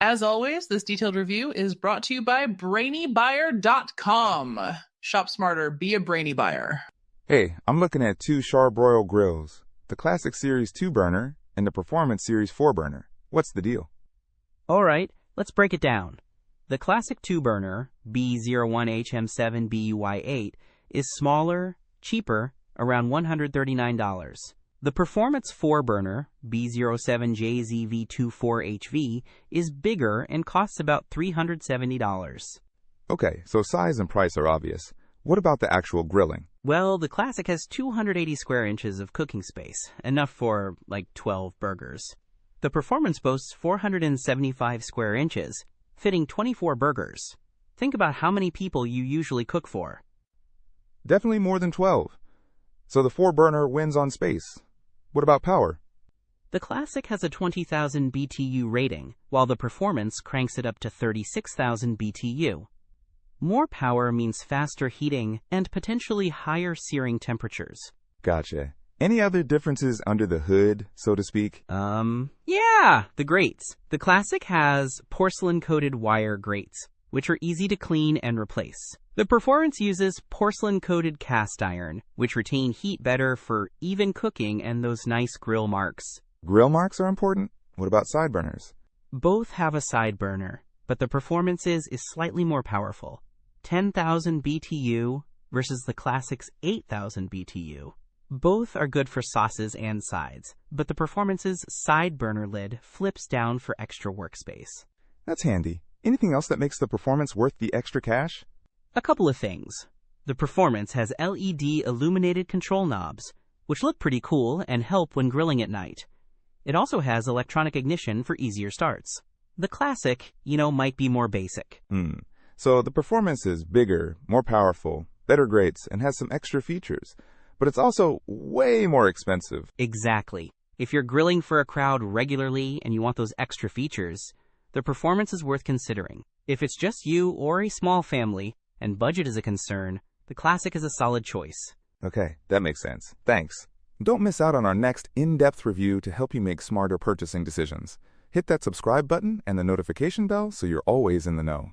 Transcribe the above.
As always, this detailed review is brought to you by BrainyBuyer.com. Shop smarter, be a brainy buyer. Hey, I'm looking at two Char-Broil Grills, the Classic Series 2-burner and the Performance Series 4-burner. What's the deal? All right, let's break it down. The Classic 2-burner, B01HM7BUY8, is smaller, cheaper, around $139. The Performance 4-burner, B07JZV24HV, is bigger and costs about $370. Okay, so size and price are obvious. What about the actual grilling? Well, the Classic has 280 square inches of cooking space, enough for, like, 12 burgers. The Performance boasts 475 square inches, fitting 24 burgers. Think about how many people you usually cook for. Definitely more than 12. So the 4-burner wins on space. What about power? The Classic has a 20,000 BTU rating, while the Performance cranks it up to 36,000 BTU. More power means faster heating and potentially higher searing temperatures. Gotcha. Any other differences under the hood, so to speak? Yeah, the grates. The Classic has porcelain-coated wire grates, which are easy to clean and replace. The Performance uses porcelain-coated cast iron, which retain heat better for even cooking and those nice grill marks. Grill marks are important? What about side burners? Both have a side burner, but the Performance's is slightly more powerful. 10,000 BTU versus the Classic's 8,000 BTU. Both are good for sauces and sides, but the Performance's side burner lid flips down for extra workspace. That's handy. Anything else that makes the Performance worth the extra cash? A couple of things. The Performance has LED illuminated control knobs, which look pretty cool and help when grilling at night. It also has electronic ignition for easier starts. The Classic, might be more basic. So the Performance is bigger, more powerful, better grates, and has some extra features. But it's also way more expensive. Exactly. If you're grilling for a crowd regularly and you want those extra features, the Performance is worth considering. If it's just you or a small family, and budget is a concern, the Classic is a solid choice. Okay, that makes sense. Thanks. Don't miss out on our next in-depth review to help you make smarter purchasing decisions. Hit that subscribe button and the notification bell so you're always in the know.